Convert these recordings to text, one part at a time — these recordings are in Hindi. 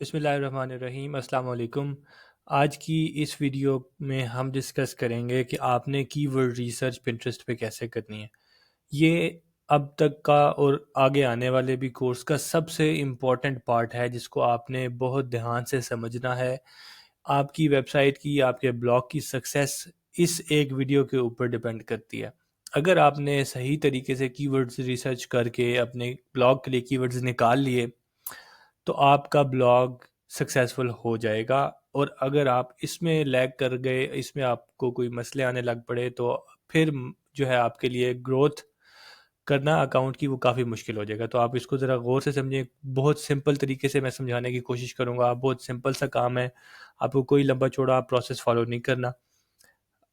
बिस्मिल्लाहिर्रहमानिर्रहीम अस्सलाम वालेकुम। आज की इस वीडियो में हम डिस्कस करेंगे कि आपने कीवर्ड रिसर्च पिंटरेस्ट पे कैसे करनी है। ये अब तक का और आगे आने वाले भी कोर्स का सबसे इम्पोर्टेंट पार्ट है जिसको आपने बहुत ध्यान से समझना है। आपकी वेबसाइट की, आपके ब्लॉग की सक्सेस इस एक वीडियो के ऊपर डिपेंड करती है। अगर आपने सही तरीके से कीवर्ड्स रिसर्च करके अपने ब्लॉग के लिए कीवर्ड्स निकाल लिए तो आपका ब्लॉग सक्सेसफुल हो जाएगा। और अगर आप इसमें लैग कर गए, इसमें आपको कोई मसले आने लग पड़े तो फिर जो है आपके लिए ग्रोथ करना अकाउंट की वो काफ़ी मुश्किल हो जाएगा। तो आप इसको ज़रा गौर से समझें। बहुत सिंपल तरीके से मैं समझाने की कोशिश करूँगा। बहुत सिंपल सा काम है, आपको कोई लंबा चौड़ा प्रोसेस फॉलो नहीं करना।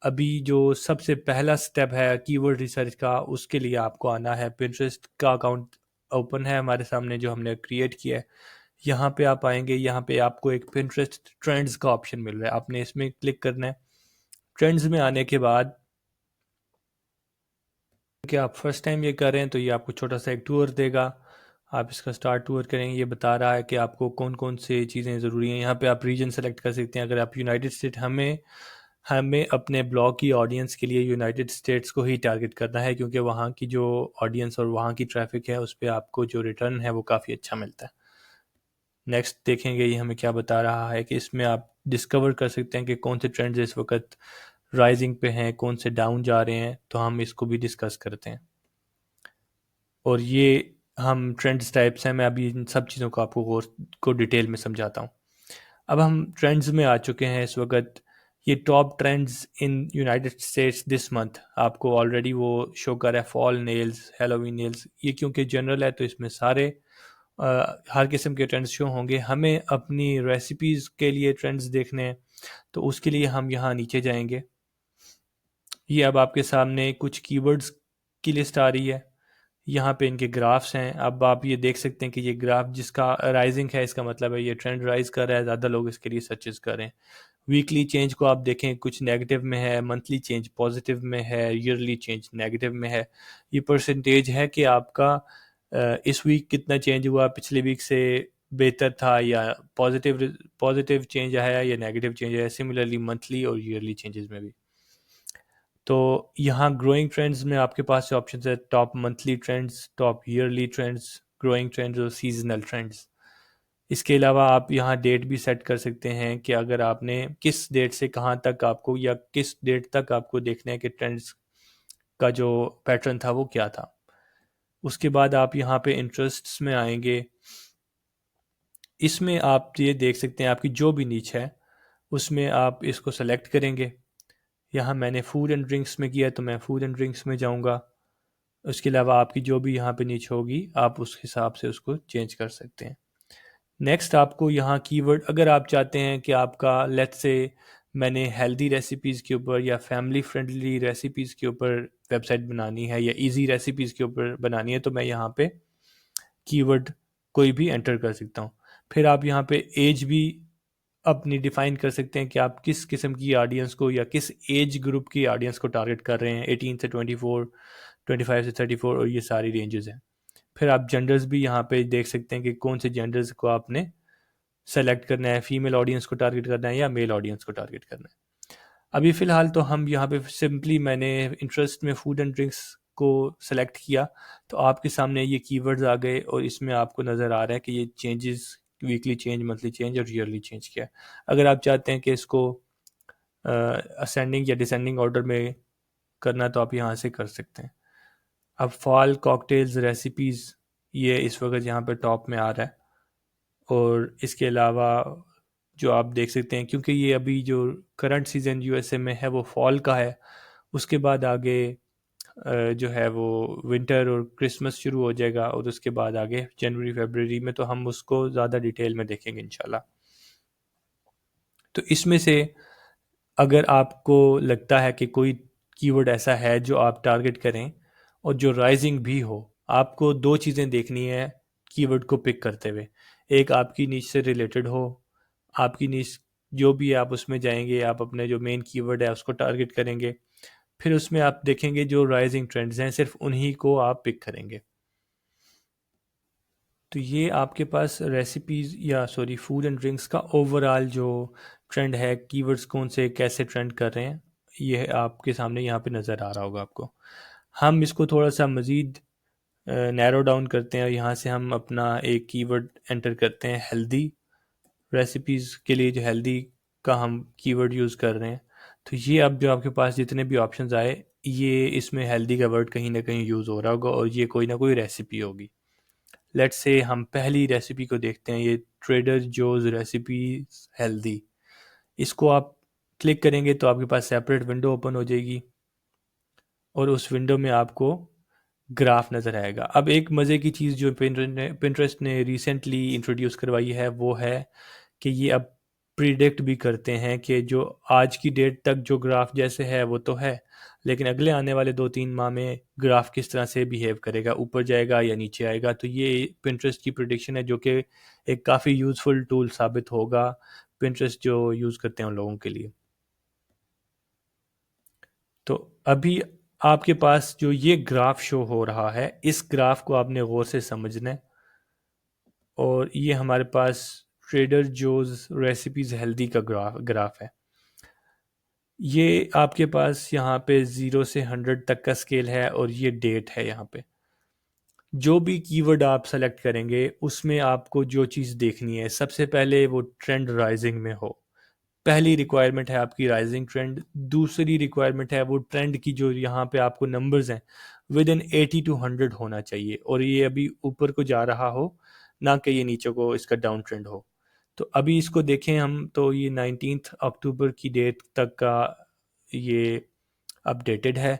अभी जो सबसे पहला स्टेप है कीवर्ड रिसर्च का, उसके लिए आपको आना है। पिंटरेस्ट का अकाउंट ओपन है हमारे सामने जो हमने क्रिएट किया है। यहाँ पे आप आएंगे, यहाँ पे आपको एक पिंटरेस्ट ट्रेंड्स का ऑप्शन मिल रहा है, आपने इसमें क्लिक करना है। ट्रेंड्स में आने के बाद कि आप फर्स्ट टाइम ये कर रहे हैं तो ये आपको छोटा सा एक टूर देगा। आप इसका स्टार्ट टूर करेंगे, ये बता रहा है कि आपको कौन कौन से चीज़ें ज़रूरी हैं। यहाँ पे आप रीजन सेलेक्ट कर सकते हैं। अगर आप यूनाइटेड स्टेट, हमें हमें अपने ब्लॉग की ऑडियंस के लिए यूनाइटेड स्टेट्स को ही टारगेट करना है क्योंकि वहाँ की जो ऑडियंस और वहाँ की ट्रैफिक है उस पर आपको जो रिटर्न है वो काफ़ी अच्छा मिलता है। नेक्स्ट देखेंगे ये हमें क्या बता रहा है कि इसमें आप डिस्कवर कर सकते हैं कि कौन से ट्रेंड्स इस वक्त राइजिंग पे हैं, कौन से डाउन जा रहे हैं। तो हम इसको भी डिस्कस करते हैं। और ये हम ट्रेंड्स टाइप्स हैं, मैं अभी इन सब चीज़ों को आपको कोर्स को डिटेल में समझाता हूँ। अब हम ट्रेंड्स में आ चुके हैं इस वक्त। ये top trends in United states this month आपको ऑलरेडी वो शो कर रहा है। फॉल नेल्स, हेलोवीन नेल्स, ये क्योंकि जनरल है तो इसमें सारे हर किस्म के ट्रेंड्स शो होंगे। हमें अपनी रेसिपीज़ के लिए ट्रेंड्स देखने हैं तो उसके लिए हम यहाँ नीचे जाएंगे। ये अब आपके सामने कुछ कीवर्ड्स की लिस्ट आ रही है। यहाँ पे इनके ग्राफ्स हैं। अब आप ये देख सकते हैं कि ये ग्राफ जिसका राइजिंग है इसका मतलब है ये ट्रेंड राइज कर रहा है, ज़्यादा लोग इसके लिए सर्चेस कर रहे हैं। वीकली चेंज को आप देखें, कुछ नेगेटिव में है, मंथली चेंज पॉजिटिव में है, ईयरली चेंज नेगेटिव में है। ये परसेंटेज है कि आपका इस वीक कितना चेंज हुआ, पिछले वीक से बेहतर था या पॉजिटिव पॉजिटिव चेंज आया या नेगेटिव चेंज आया। सिमिलरली मंथली और ईयरली चेंजेस में भी। तो यहाँ ग्रोइंग ट्रेंड्स में आपके पास ऑप्शन है top monthly trends, top yearly trends, growing trends और सीजनल ट्रेंड्स। इसके अलावा आप यहाँ डेट भी सेट कर सकते हैं कि अगर आपने किस डेट से कहाँ तक आपको या किस डेट तक आपको देखना है कि ट्रेंड्स का जो पैटर्न था वो क्या था। उसके बाद आप यहाँ पे इंटरेस्ट्स में आएंगे। इसमें आप ये देख सकते हैं आपकी जो भी नीच है उसमें आप इसको सेलेक्ट करेंगे। यहाँ मैंने फूड एंड ड्रिंक्स में किया तो मैं फूड एंड ड्रिंक्स में जाऊँगा। उसके अलावा आपकी जो भी यहाँ पे नीच होगी आप उस हिसाब से उसको चेंज कर सकते हैं। नेक्स्ट आपको यहाँ कीवर्ड, अगर आप चाहते हैं कि आपका लेट्स से मैंने हेल्दी रेसिपीज़ के ऊपर या फैमिली फ्रेंडली रेसिपीज़ के ऊपर वेबसाइट बनानी है या इजी रेसिपीज़ के ऊपर बनानी है तो मैं यहाँ पे कीवर्ड कोई भी एंटर कर सकता हूँ। फिर आप यहाँ पे एज भी अपनी डिफ़ाइन कर सकते हैं कि आप किस किस्म की ऑडियंस को या किस एज ग्रुप की ऑडियंस को टारगेट कर रहे हैं। 18 से 24, 25 से 34 और ये सारी रेंजेस हैं। फिर आप जेंडर्स भी यहाँ पे देख सकते हैं कि कौन से जेंडर्स को आपने सेलेक्ट करना है, फीमेल ऑडियंस को टारगेट करना है या मेल ऑडियंस को टारगेट करना है। अभी फ़िलहाल तो हम यहाँ पे सिंपली मैंने इंटरेस्ट में फूड एंड ड्रिंक्स को सेलेक्ट किया तो आपके सामने ये कीवर्ड्स आ गए और इसमें आपको नज़र आ रहा है कि ये changes weekly change, monthly change और ईयरली चेंज क्या है। अगर आप चाहते हैं कि इसको असेंडिंग या डिसेंडिंग ऑर्डर में करना तो आप यहाँ से कर सकते हैं। अब फॉल कॉकटेल्स रेसिपीज़ ये इस वक्त यहाँ पे टॉप में आ रहा है। और इसके अलावा जो आप देख सकते हैं क्योंकि ये अभी जो करंट सीज़न यूएसए में है वो फॉल का है। उसके बाद आगे जो है वो विंटर और क्रिसमस शुरू हो जाएगा और उसके बाद आगे जनवरी फरवरी में तो हम उसको ज़्यादा डिटेल में देखेंगे इंशाल्लाह। तो इसमें से अगर आपको लगता है कि कोई कीवर्ड ऐसा है जो आप टारगेट करें और जो राइजिंग भी हो, आपको दो चीज़ें देखनी है कीवर्ड को पिक करते हुए। एक आपकी नीच से रिलेटेड हो, आपकी नीच जो भी है आप उसमें जाएंगे, आप अपने जो मेन कीवर्ड है उसको टारगेट करेंगे। फिर उसमें आप देखेंगे जो राइजिंग ट्रेंड्स हैं सिर्फ उन्हीं को आप पिक करेंगे। तो ये आपके पास रेसिपीज़ या सॉरी फूड एंड ड्रिंक्स का ओवरऑल जो ट्रेंड है, कीवर्ड्स कौन से कैसे ट्रेंड कर रहे हैं, ये आपके सामने यहाँ पे नज़र आ रहा होगा आपको। हम इसको थोड़ा सा मज़ीद नैरो डाउन करते हैं, यहाँ से हम अपना एक कीवर्ड एंटर करते हैं हेल्दी। रेसिपीज़ के लिए जो हेल्दी का हम कीवर्ड यूज़ कर रहे हैं, तो ये अब जो आपके पास जितने भी ऑप्शंस आए, ये इसमें हेल्दी का वर्ड कहीं ना कहीं यूज़ हो रहा होगा और ये कोई ना कोई रेसिपी होगी। लेट्स से हम पहली रेसिपी को देखते हैं, ये ट्रेडर जोज रेसिपी हेल्दी। इसको आप क्लिक करेंगे तो आपके पास सेपरेट विंडो ओपन हो जाएगी और उस विंडो में आपको ग्राफ नज़र आएगा। अब एक मज़े की चीज़ जो पिंटरेस्ट ने रिसेंटली इंट्रोड्यूस करवाई है वो है कि ये अब प्रिडिक्ट भी करते हैं कि जो आज की डेट तक जो ग्राफ जैसे है वो तो है, लेकिन अगले आने वाले 2-3 माह में ग्राफ किस तरह से बिहेव करेगा, ऊपर जाएगा या नीचे आएगा। तो ये पिंटरेस्ट की प्रिडिक्शन है जो कि एक काफ़ी यूज़फुल टूल साबित होगा पिंटरेस्ट जो यूज़ करते हैं उन लोगों के लिए। तो अभी आपके पास जो ये ग्राफ शो हो रहा है, इस ग्राफ को आपने गौर से समझना है। और ये हमारे पास ट्रेडर जोज रेसिपीज हेल्दी का ग्राफ है। ये आपके पास यहाँ पे 0 से 100 तक का स्केल है और ये डेट है। यहाँ पे जो भी कीवर्ड आप सेलेक्ट करेंगे उसमें आपको जो चीज़ देखनी है, सबसे पहले वो ट्रेंड राइजिंग में हो। पहली रिक्वायरमेंट है आपकी राइजिंग ट्रेंड। दूसरी रिक्वायरमेंट है वो ट्रेंड की जो यहाँ पे आपको नंबर्स हैं विद इन 80 to 100 होना चाहिए और ये अभी ऊपर को जा रहा हो, ना कि ये नीचे को इसका डाउन ट्रेंड हो। तो अभी इसको देखें हम तो ये 19 अक्टूबर की डेट तक का ये अपडेटेड है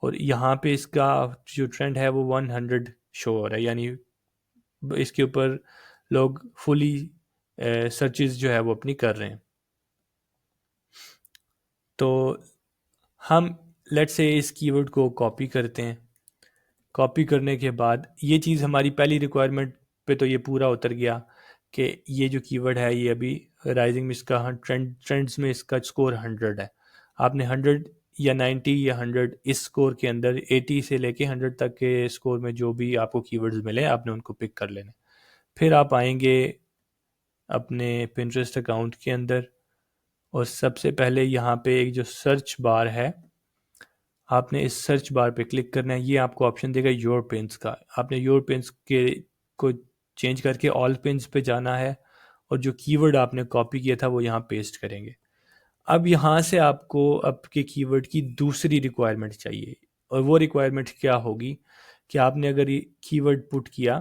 और यहाँ पे इसका जो ट्रेंड है वो 100 शो हो रहा है, यानी इसके ऊपर लोग फुली सर्चेज जो है वो अपनी कर रहे हैं। तो हम लेट्स से इस कीवर्ड को कॉपी करते हैं। कॉपी करने के बाद ये चीज़ हमारी पहली रिक्वायरमेंट पे तो ये पूरा उतर गया कि ये जो कीवर्ड है ये अभी राइजिंग में इसका ट्रेंड्स में इसका स्कोर 100 है। आपने 100 या 90 या 100 इस स्कोर के अंदर 80 से लेके 100 तक के स्कोर में जो भी आपको कीवर्ड्स मिले आपने उनको पिक कर लेने। फिर आप आएंगे अपने पिंटरेस्ट अकाउंट के अंदर और सबसे पहले यहाँ पे एक जो सर्च बार है, आपने इस सर्च बार पे क्लिक करना है। ये आपको ऑप्शन देगा योर पिन्स का। आपने योर पिन्स के को चेंज करके ऑल पिन्स पे जाना है और जो कीवर्ड आपने कॉपी किया था वो यहाँ पेस्ट करेंगे। अब यहाँ से आपको आपके कीवर्ड की दूसरी रिक्वायरमेंट चाहिए और वो रिक्वायरमेंट क्या होगी कि आपने अगर ये कीवर्ड पुट किया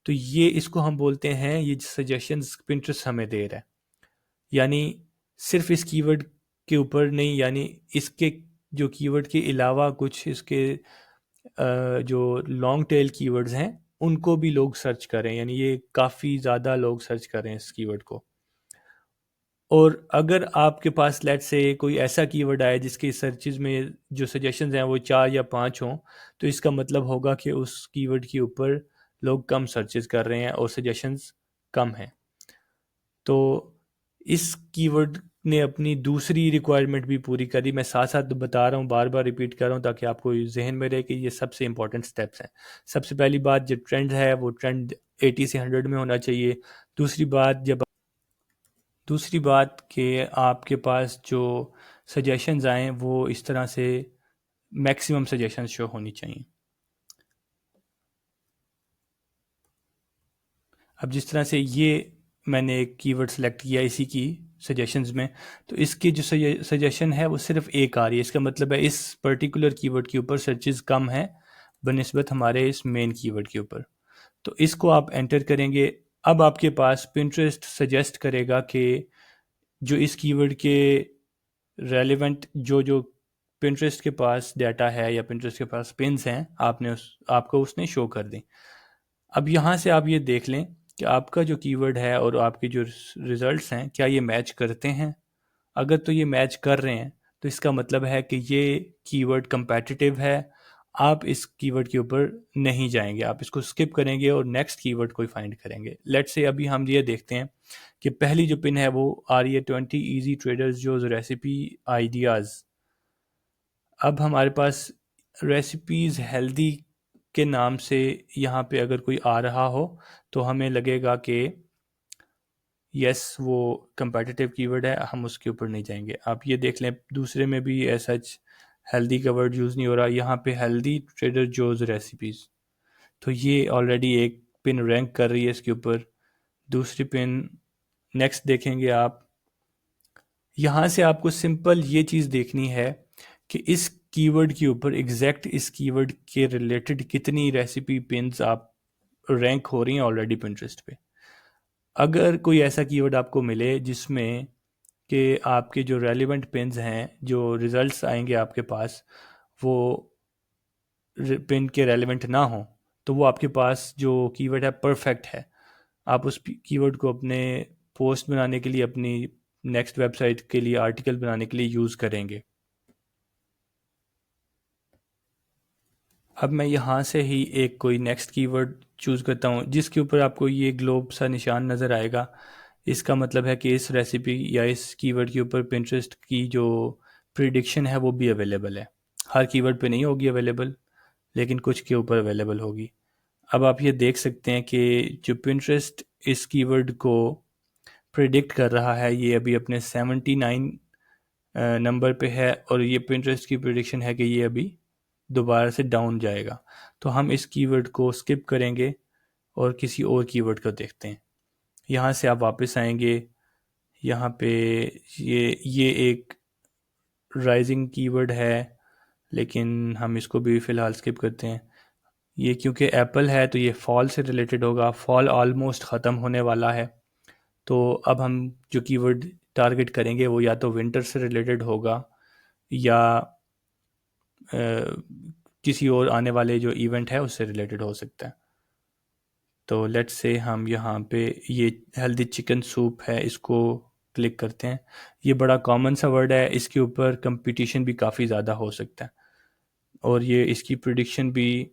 तो ये इसको हम बोलते हैं, ये सजेशंस पिंटरेस्ट हमें दे रहा है। यानी सिर्फ इस कीवर्ड के ऊपर नहीं, यानी इसके जो कीवर्ड के अलावा कुछ इसके जो लॉन्ग टेल कीवर्ड्स हैं उनको भी लोग सर्च करें, यानी ये काफ़ी ज़्यादा लोग सर्च करें इस कीवर्ड को। और अगर आपके पास लेट से कोई ऐसा कीवर्ड आए जिसके सर्चेज में जो सजेशंस हैं वो 4 या 5 हों, तो इसका मतलब होगा कि उस कीवर्ड के ऊपर लोग कम सर्चेज कर रहे हैं और सजेशंस कम हैं। तो इस कीवर्ड ने अपनी दूसरी रिक्वायरमेंट भी पूरी करी। मैं साथ साथ बता रहा हूँ, बार बार रिपीट कर रहा हूँ ताकि आपको जहन में रहे कि ये सबसे इंपॉर्टेंट स्टेप्स हैं। सबसे पहली बात, जो ट्रेंड है वो ट्रेंड 80 से 100 में होना चाहिए। दूसरी बात कि आपके पास जो सजेशंस आए वो इस तरह से मैक्सिमम सजेशंस शो होनी चाहिए। अब जिस तरह से ये मैंने एक कीवर्ड सेलेक्ट किया इसी की सजेशंस में, तो इसकी जो सजेशन है वो सिर्फ एक आ रही है। इसका मतलब है इस पर्टिकुलर कीवर्ड के ऊपर सर्चेस कम है बनिस्बत हमारे इस मेन कीवर्ड के ऊपर। तो इसको आप एंटर करेंगे। अब आपके पास पिंटरेस्ट सजेस्ट करेगा कि जो इस कीवर्ड के रेलिवेंट जो जो पिंटरेस्ट के पास डाटा है या पिंटरेस्ट के पास पिन्स हैं, आपको उसने शो कर दी। अब यहाँ से आप ये देख लें कि आपका जो कीवर्ड है और आपके जो रिजल्ट्स हैं क्या ये मैच करते हैं। अगर तो ये मैच कर रहे हैं तो इसका मतलब है कि ये कीवर्ड कंपेटिटिव है। आप इस कीवर्ड के ऊपर नहीं जाएंगे, आप इसको स्किप करेंगे और नेक्स्ट कीवर्ड को फाइंड करेंगे। लेट्स से अभी हम ये देखते हैं कि पहली जो पिन है वो आ रही है 20 इजी ट्रेडर्स जो रेसिपी आइडियाज़। अब हमारे पास रेसिपीज़ हेल्दी के नाम से यहाँ पे अगर कोई आ रहा हो तो हमें लगेगा कि यस वो कंपेटिटिव कीवर्ड है, हम उसके ऊपर नहीं जाएंगे। आप ये देख लें दूसरे में भी ऐसा हेल्दी का वर्ड यूज़ नहीं हो रहा, यहाँ पे हेल्दी ट्रेडर जोज रेसिपीज़, तो ये ऑलरेडी एक पिन रैंक कर रही है इसके ऊपर। दूसरी पिन नेक्स्ट देखेंगे आप, यहाँ से आपको सिंपल ये चीज़ देखनी है कि इस कीवर्ड के ऊपर एग्जैक्ट इस कीवर्ड के रिलेटेड कितनी रेसिपी पिन्स आप रैंक हो रही हैं ऑलरेडी पिंटरेस्ट पे। अगर कोई ऐसा कीवर्ड आपको मिले जिसमें कि आपके जो रेलिवेंट पिन्स हैं, जो रिजल्ट्स आएंगे आपके पास, वो पिन के रेलिवेंट ना हो, तो वो आपके पास जो कीवर्ड है परफेक्ट है। आप उस कीवर्ड को अपने पोस्ट बनाने के लिए, अपनी नेक्स्ट वेबसाइट के लिए, आर्टिकल बनाने के लिए यूज़ करेंगे। अब मैं यहाँ से ही एक कोई नेक्स्ट कीवर्ड चूज़ करता हूँ जिसके ऊपर आपको ये ग्लोब सा निशान नज़र आएगा। इसका मतलब है कि इस रेसिपी या इस कीवर्ड के ऊपर पिंटरेस्ट की जो प्रिडिक्शन है वो भी अवेलेबल है। हर कीवर्ड पे नहीं होगी अवेलेबल, लेकिन कुछ के ऊपर अवेलेबल होगी। अब आप ये देख सकते हैं कि जो पिंटरेस्ट इस कीवर्ड को प्रिडिक्ट कर रहा है ये अभी अपने 79 नंबर पे है, और ये पिंटरेस्ट की प्रिडिक्शन है कि ये अभी दोबारा से डाउन जाएगा। तो हम इस कीवर्ड को स्किप करेंगे और किसी और कीवर्ड को देखते हैं। यहाँ से आप वापस आएंगे, यहाँ पे ये एक राइजिंग कीवर्ड है, लेकिन हम इसको भी फ़िलहाल स्किप करते हैं। ये क्योंकि एप्पल है तो ये फॉल से रिलेटेड होगा, फॉल ऑलमोस्ट ख़त्म होने वाला है। तो अब हम जो कीवर्ड टारगेट करेंगे वो या तो विंटर से रिलेटेड होगा या किसी और आने वाले जो इवेंट है उससे रिलेटेड हो सकता है। तो लेट्स से हम यहाँ पे ये हेल्दी चिकन सूप है, इसको क्लिक करते हैं। ये बड़ा कॉमन सा वर्ड है, इसके ऊपर कंपटीशन भी काफ़ी ज़्यादा हो सकता है, और ये इसकी प्रिडिक्शन भी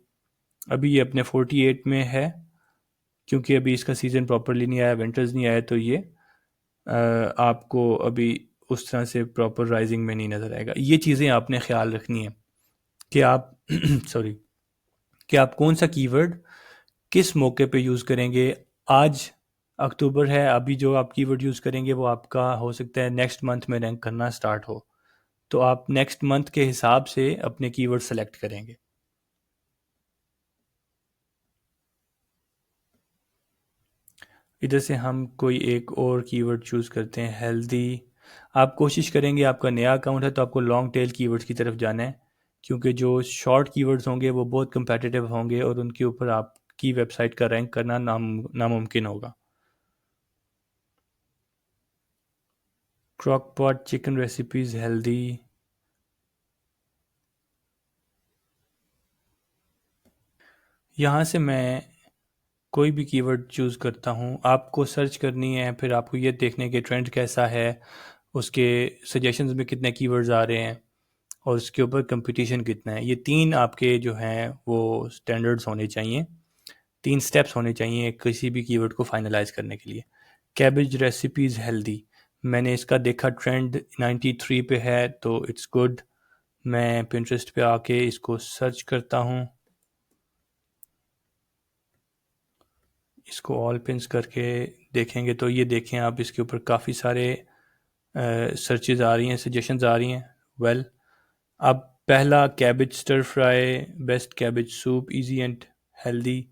अभी ये अपने 48 में है, क्योंकि अभी इसका सीज़न प्रॉपरली नहीं आया, विंटर्स नहीं आया, तो ये आपको अभी उस तरह से प्रॉपर राइजिंग में नहीं नज़र आएगा। ये चीज़ें आपने ख्याल रखनी है कि आप सॉरी, कि आप कौन सा कीवर्ड किस मौके पे यूज़ करेंगे। आज अक्टूबर है, अभी जो आप कीवर्ड यूज़ करेंगे वो आपका हो सकता है नेक्स्ट मंथ में रैंक करना स्टार्ट हो, तो आप नेक्स्ट मंथ के हिसाब से अपने कीवर्ड सेलेक्ट करेंगे। इधर से हम कोई एक और कीवर्ड चूज़ करते हैं, हेल्दी। आप कोशिश करेंगे, आपका नया अकाउंट है तो आपको लॉन्ग टेल कीवर्ड्स की तरफ जाना है, क्योंकि जो शॉर्ट कीवर्ड्स होंगे वो बहुत कंपेटिटिव होंगे और उनके ऊपर आपकी वेबसाइट का रैंक करना नामुमकिन होगा। क्रॉकपॉट चिकन रेसिपीज़ हेल्दी, यहाँ से मैं कोई भी कीवर्ड चूज़ करता हूँ। आपको सर्च करनी है, फिर आपको ये देखने के ट्रेंड कैसा है, उसके सजेशंस में कितने कीवर्ड्स आ रहे हैं और उसके ऊपर कंपटीशन कितना है। ये 3 आपके जो हैं वो स्टैंडर्ड्स होने चाहिए, 3 स्टेप्स होने चाहिए किसी भी कीवर्ड को फाइनलाइज करने के लिए। कैबेज रेसिपीज़ हेल्दी, मैंने इसका देखा ट्रेंड 93 पे है, तो इट्स गुड। मैं पिंटरेस्ट पे आके इसको सर्च करता हूँ, इसको ऑल पिंस करके देखेंगे तो ये देखें आप, इसके ऊपर काफ़ी सारे सर्चेज आ रही हैं, सजेशंस आ रही हैं। वेल, अब पहला cabbage stir fry, best cabbage soup, easy and healthy,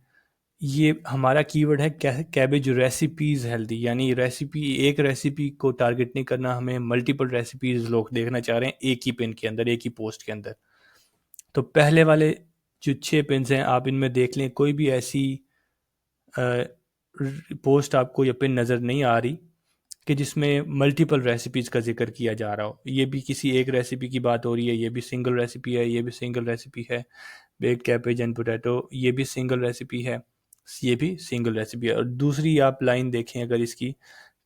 ये हमारा कीवर्ड है कैबेज रेसिपीज़ हेल्दी, यानी रेसिपी, एक रेसिपी को टारगेट नहीं करना हमें, मल्टीपल रेसिपीज़ लोग देखना चाह रहे हैं एक ही पिन के अंदर, एक ही पोस्ट के अंदर। तो पहले वाले जो 6 पिन्स हैं आप इनमें देख लें, कोई भी ऐसी पोस्ट आपको या पिन नज़र नहीं आ रही कि जिसमें मल्टीपल रेसिपीज़ का जिक्र किया जा रहा हो। ये भी किसी एक रेसिपी की बात हो रही है, ये भी सिंगल रेसिपी है, ये भी सिंगल रेसिपी है। बेक्ड कैबेज एंड पोटैटो, ये भी सिंगल रेसिपी है, ये भी सिंगल रेसिपी है। और दूसरी आप लाइन देखें अगर इसकी,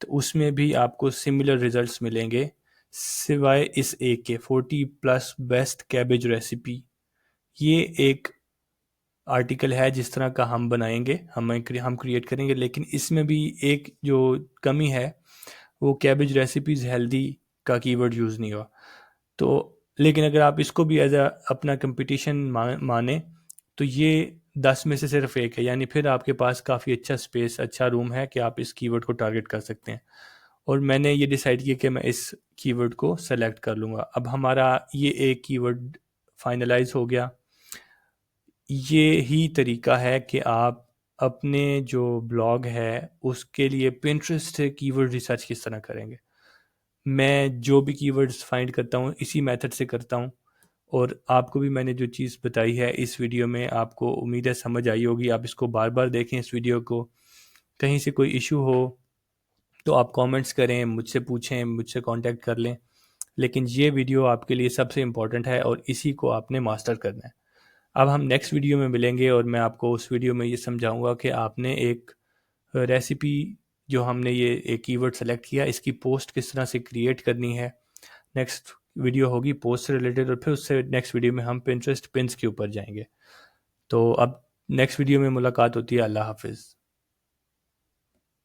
तो उसमें भी आपको सिमिलर रिजल्ट्स मिलेंगे, सिवाय इस एक के 40 प्लस बेस्ट कैबेज रेसिपी। ये एक आर्टिकल है जिस तरह का हम बनाएंगे, हम क्रिएट करेंगे, लेकिन इसमें भी एक जो कमी है वो कैबेज रेसिपीज़ हेल्दी का कीवर्ड यूज़ नहीं हुआ। तो लेकिन अगर आप इसको भी एज अ अपना कंपटीशन माने, तो ये 10 में से सिर्फ एक है, यानी फिर आपके पास काफ़ी अच्छा स्पेस, अच्छा रूम है कि आप इस कीवर्ड को टारगेट कर सकते हैं। और मैंने ये डिसाइड किया कि मैं इस कीवर्ड को सेलेक्ट कर लूँगा। अब हमारा ये एक कीवर्ड फाइनलाइज हो गया। ये ही तरीका है कि आप अपने जो ब्लॉग है उसके लिए पिंटरेस्ट से कीवर्ड रिसर्च किस तरह करेंगे। मैं जो भी कीवर्ड्स फाइंड करता हूँ इसी मेथड से करता हूँ, और आपको भी मैंने जो चीज़ बताई है इस वीडियो में, आपको उम्मीद है समझ आई होगी। आप इसको बार बार देखें इस वीडियो को। कहीं से कोई इशू हो तो आप कमेंट्स करें, मुझसे पूछें, मुझसे कांटेक्ट कर लें। लेकिन ये वीडियो आपके लिए सबसे इम्पोर्टेंट है और इसी को आपने मास्टर करना है। अब हम नेक्स्ट वीडियो में मिलेंगे और मैं आपको उस वीडियो में ये समझाऊंगा कि आपने एक रेसिपी, जो हमने ये एक कीवर्ड सेलेक्ट किया, इसकी पोस्ट किस तरह से क्रिएट करनी है। नेक्स्ट वीडियो होगी पोस्ट से रिलेटेड, और फिर उससे नेक्स्ट वीडियो में हम पिंटरेस्ट पिन्स के ऊपर जाएंगे। तो अब नेक्स्ट वीडियो में मुलाकात होती है। अल्लाह हाफिज़।